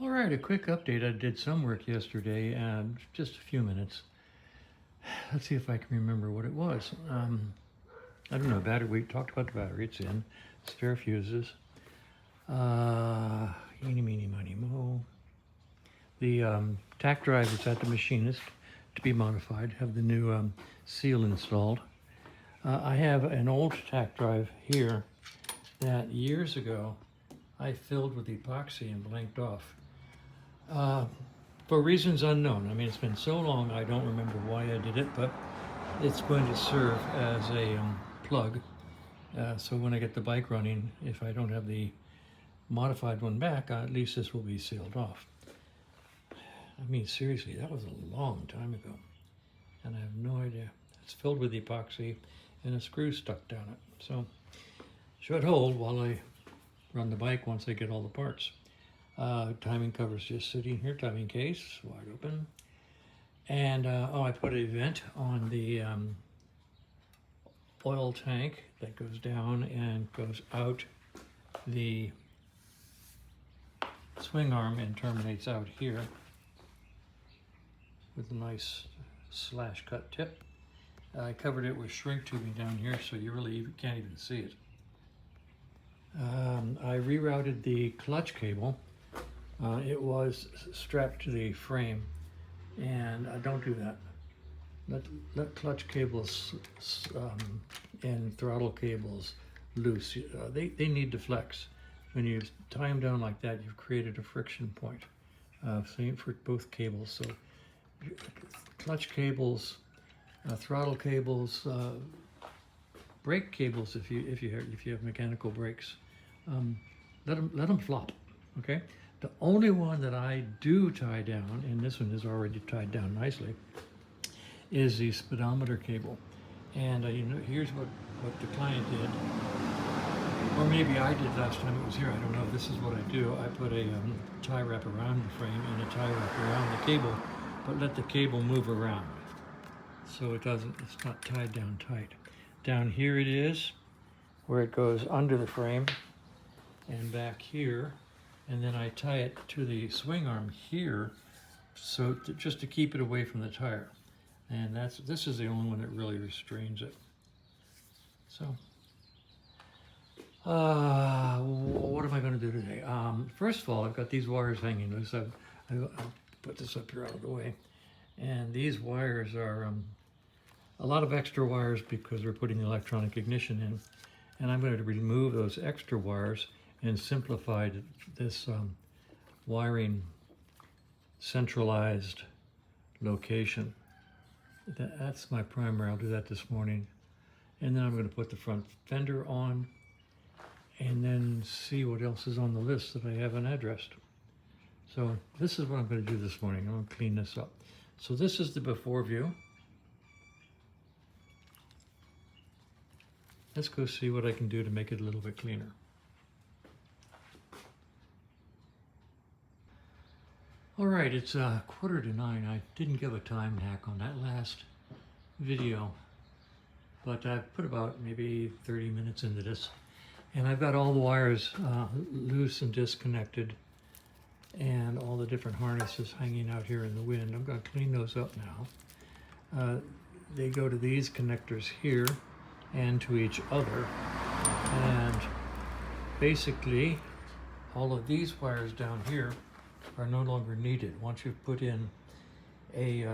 All right, a quick update. I did some work yesterday, and just a few minutes. Let's see if I can remember what it was. I don't know, battery. We talked about the battery. It's in. Spare fuses. Eeny, meeny, miny, mo. The tack drive is at the machinist to be modified. Have the new seal installed. I have an old tack drive here that years ago I filled with epoxy and blanked off. For reasons unknown. I mean, it's been so long I don't remember why I did it, but it's going to serve as a plug. So when I get the bike running, if I don't have the modified one back, at least this will be sealed off. I mean, seriously, that was a long time ago, and I have no idea. It's filled with epoxy and a screw stuck down it. So should hold while I run the bike once I get all the parts. Timing cover's just sitting here, timing case, wide open. And I put a vent on the oil tank that goes down and goes out the swing arm and terminates out here with a nice slash cut tip. I covered it with shrink tubing down here so you really can't even see it. I rerouted the clutch cable. It was strapped to the frame, and don't do that. Let clutch cables and throttle cables loose. They need to flex. When you tie them down like that, you've created a friction point. Same for both cables. So clutch cables, throttle cables, brake cables. If you have mechanical brakes, let them flop. Okay. The only one that I do tie down, and this one is already tied down nicely, is the speedometer cable. And here's what the client did, or maybe I did last time it was here. I don't know. This is what I do. I put a tie wrap around the frame and a tie wrap around the cable, but let the cable move around, so it's not tied down tight. Down here it is, where it goes under the frame, and back here. And then I tie it to the swing arm here, so just to keep it away from the tire. And this is the only one that really restrains it. So, what am I going to do today? First of all, I've got these wires hanging loose. I'll put this up here out of the way. And these wires are a lot of extra wires because we're putting electronic ignition in. And I'm going to remove those extra wires and simplified this wiring centralized location. That's my primer. I'll do that this morning. And then I'm going to put the front fender on and then see what else is on the list that I haven't addressed. So this is what I'm going to do this morning. I'm going to clean this up. So this is the before view. Let's go see what I can do to make it a little bit cleaner. All right, it's 8:45. I didn't give a time hack on that last video, but I've put about maybe 30 minutes into this, and I've got all the wires loose and disconnected, and all the different harnesses hanging out here in the wind. I'm going to clean those up now. They go to these connectors here and to each other, and basically all of these wires down here are no longer needed. Once you've put in a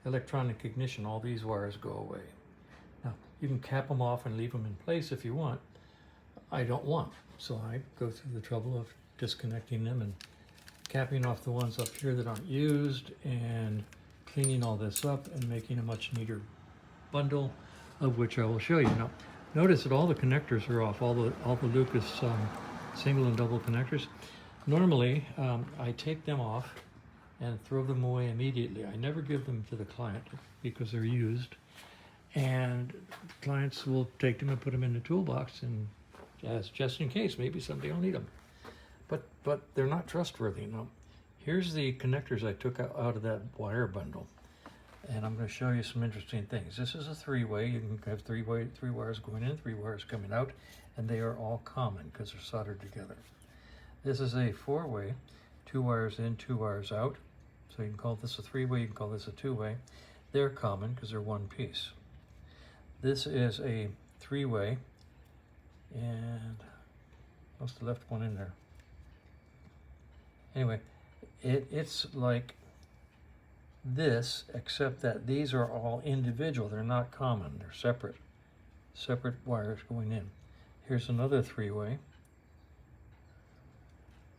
electronic ignition, all these wires go away. Now, you can cap them off and leave them in place if you want. I don't want, so I go through the trouble of disconnecting them and capping off the ones up here that aren't used and cleaning all this up and making a much neater bundle, of which I will show you. Now, notice that all the connectors are off, all the Lucas single and double connectors. Normally, I take them off and throw them away immediately. I never give them to the client because they're used, and clients will take them and put them in the toolbox, and just in case, maybe someday I'll need them. But they're not trustworthy. Now, here's the connectors I took out of that wire bundle, and I'm going to show you some interesting things. This is a three-way. You can have three wires going in, 3 wires coming out, and they are all common because they're soldered together. This is a 4-way, 2 wires in, 2 wires out. So you can call this a 3-way, you can call this a 2-way. They're common because they're one piece. This is a 3-way, and must have left one in there. Anyway, it's like this, except that these are all individual. They're not common. They're separate wires going in. Here's another 3-way,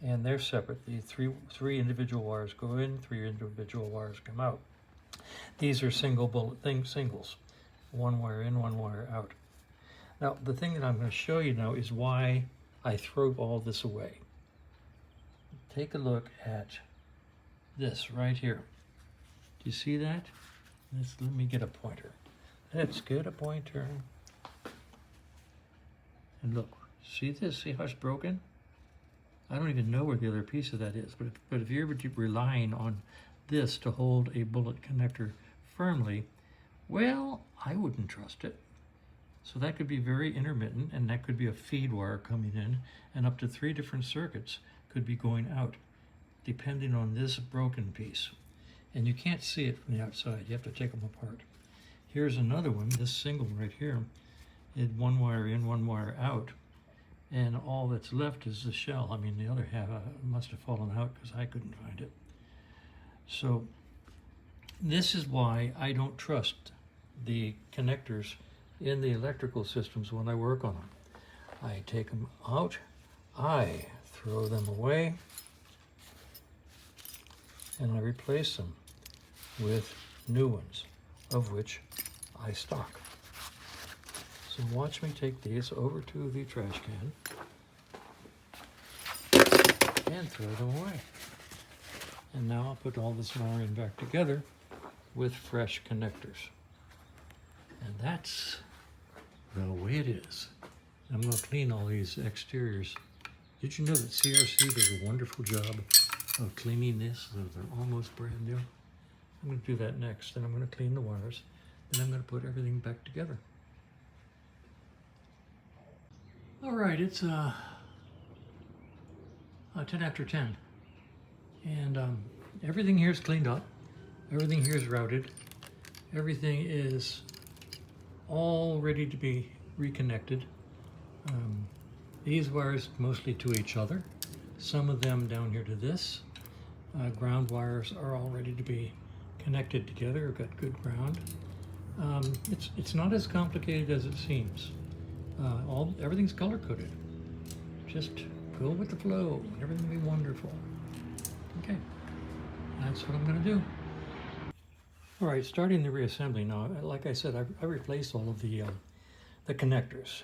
and they're separate. The three individual wires go in, 3 individual wires come out. These are single bullet singles. 1 wire in, 1 wire out. Now, the thing that I'm going to show you now is why I throw all this away. Take a look at this right here. Do you see that? Let me get a pointer. Let's get a pointer. And look, see this? See how it's broken? I don't even know where the other piece of that is, but if you're relying on this to hold a bullet connector firmly, well, I wouldn't trust it. So that could be very intermittent, and that could be a feed wire coming in, and up to 3 different circuits could be going out, depending on this broken piece. And you can't see it from the outside. You have to take them apart. Here's another one, this single right here. It 1 wire in, 1 wire out, and all that's left is the shell. I mean, the other half must have fallen out because I couldn't find it. So this is why I don't trust the connectors in the electrical systems when I work on them. I take them out, I throw them away, and I replace them with new ones, of which I stock. So watch me take these over to the trash can and throw them away. And now I'll put all this wiring back together with fresh connectors. And that's the way it is. I'm going to clean all these exteriors. Did you know that CRC does a wonderful job of cleaning this so they're almost brand new? I'm going to do that next. Then I'm going to clean the wires. Then I'm going to put everything back together. All right, it's 10 after 10. And everything here is cleaned up. Everything here is routed. Everything is all ready to be reconnected. These wires mostly to each other. Some of them down here to this. Ground wires are all ready to be connected together. We've got good ground. It's not as complicated as it seems. Everything's color coded. Just go with the flow. Everything will be wonderful. Okay, that's what I'm going to do. All right, starting the reassembly now. Like I said, I replaced all of the connectors.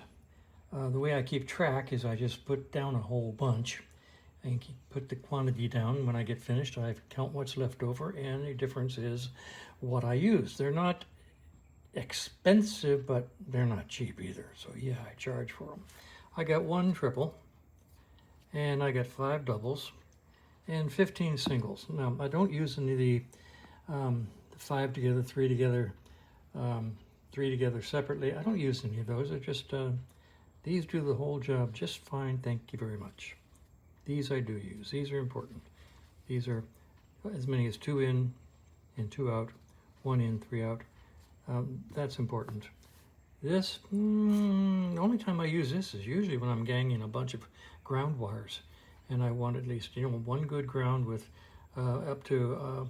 The way I keep track is I just put down a whole bunch and put the quantity down. When I get finished, I count what's left over, and the difference is what I use. They're not expensive, but they're not cheap either. So yeah, I charge for them. I got 1 triple, and I got 5 doubles, and 15 singles. Now, I don't use any of the 5 together, 3 together, 3 together separately. I don't use any of those. I just, these do the whole job just fine. Thank you very much. These I do use. These are important. These are as many as 2 in and 2 out, 1 in, 3 out. That's important. This, the only time I use this is usually when I'm ganging a bunch of ground wires, and I want at least, you know, 1 good ground with up to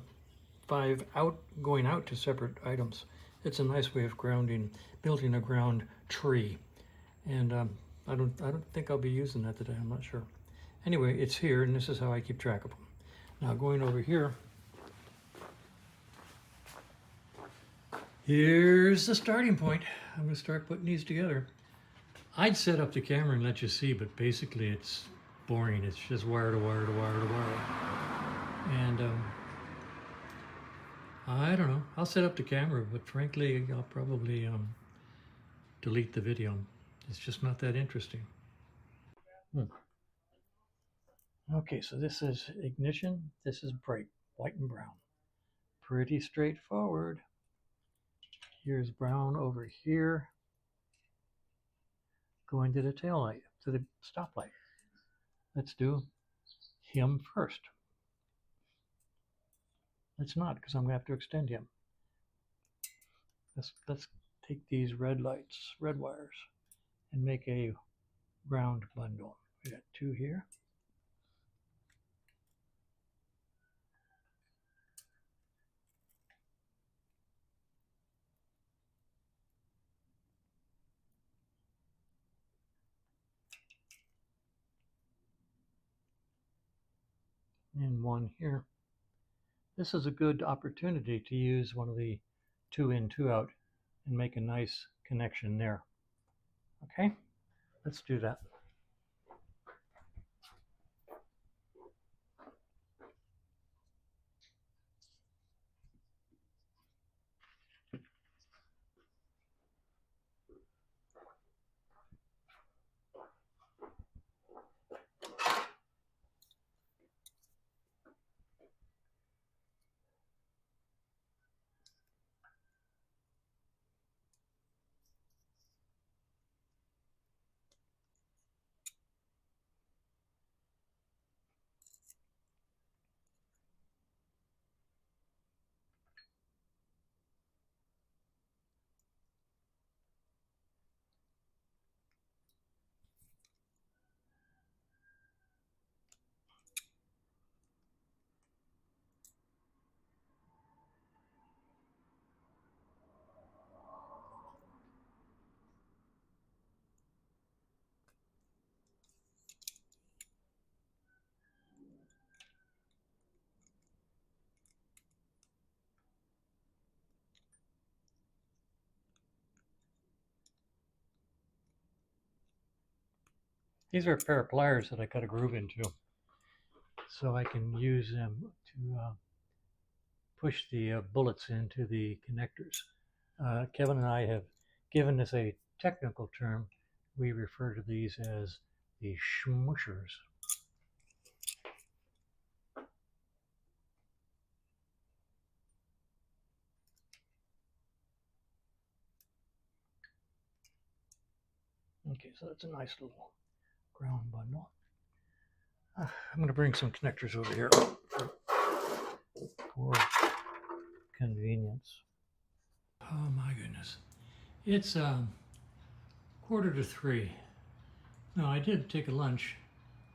5 out, going out to separate items. It's a nice way of grounding, building a ground tree. And I don't think I'll be using that today. I'm not sure. Anyway, it's here, and this is how I keep track of them. Now going over here, here's the starting point. I'm going to start putting these together. I'd set up the camera and let you see, but basically it's boring. It's just wire to wire to wire to wire. And I don't know. I'll set up the camera, but frankly, I'll probably delete the video. It's just not that interesting. Okay, so this is ignition. This is brake, white and brown. Pretty straightforward. Here's brown over here, going to the tail light, to the stoplight. Let's do him first. Let's not, because I'm going to have to extend him. Let's take these red lights, red wires, and make a ground bundle. We got 2 here. And 1 here. This is a good opportunity to use one of the 2 in, 2 out and make a nice connection there. Okay, let's do that. These are a pair of pliers that I cut a groove into, so I can use them to push the bullets into the connectors. Kevin and I have given this a technical term. We refer to these as the smushers. Okay, so that's a nice little ground bundle. I'm going to bring some connectors over here for convenience. Oh my goodness. It's 2:45. No, I did take a lunch,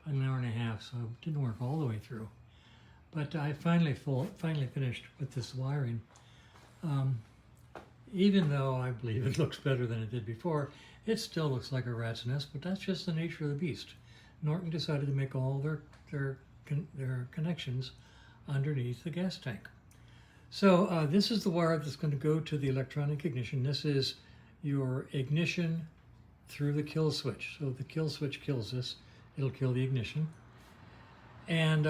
about an hour and a half, so it didn't work all the way through. But I finally finished with this wiring. Even though I believe it looks better than it did before, it still looks like a rat's nest, but that's just the nature of the beast. Norton decided to make all their connections underneath the gas tank. So this is the wire that's going to go to the electronic ignition. This is your ignition through the kill switch. So if the kill switch kills this, it'll kill the ignition. And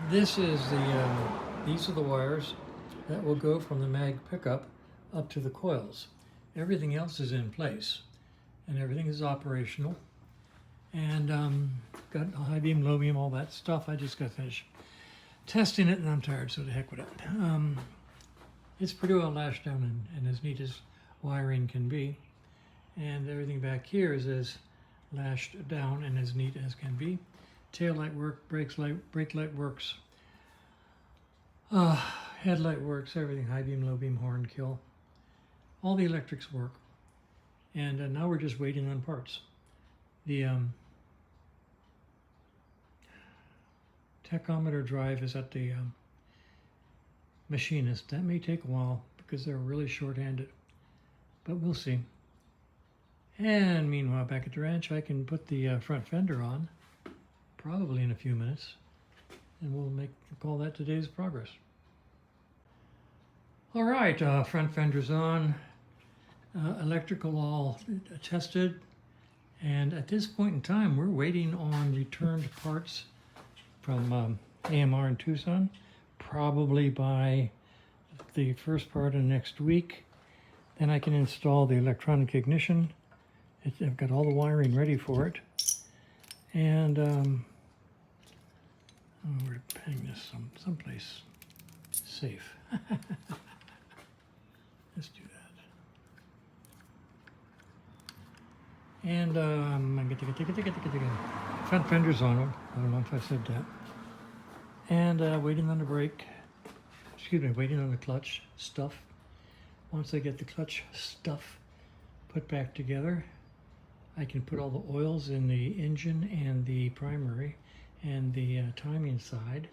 these are the wires that will go from the mag pickup up to the coils. Everything else is in place, and everything is operational. And got high beam, low beam, all that stuff. I just got finished testing it, and I'm tired, so to heck with it. It's pretty well lashed down and as neat as wiring can be. And everything back here is as lashed down and as neat as can be. Tail light works, brake light works, headlight works, everything, high beam, low beam, horn, kill. All the electrics work. And now we're just waiting on parts. The tachometer drive is at the machinist. That may take a while because they're really short-handed, but we'll see. And meanwhile, back at the ranch, I can put the front fender on, probably in a few minutes, and we'll call that today's progress. All right, front fender's on, electrical all tested, and at this point in time, we're waiting on returned parts from AMR in Tucson, probably by the first part of next week. Then I can install the electronic ignition. I've got all the wiring ready for it. And we're putting this someplace safe. Let's do that. And front fender's on. I don't know if I said that. And waiting on the brake. excuse me, waiting on the clutch stuff. Once I get the clutch stuff put back together, I can put all the oils in the engine and the primary and the timing side.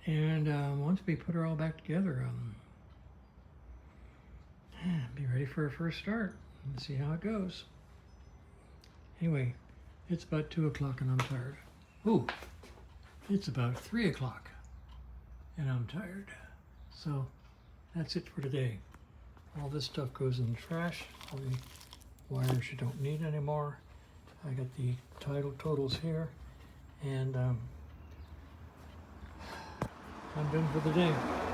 And once we put it all back together, be ready for a first start and see how it goes. Anyway, it's about 2 o'clock and I'm tired. Ooh, it's about 3 o'clock and I'm tired. So that's it for today. All this stuff goes in the trash. All the wires you don't need anymore. I got the title totals here, and I'm done for the day.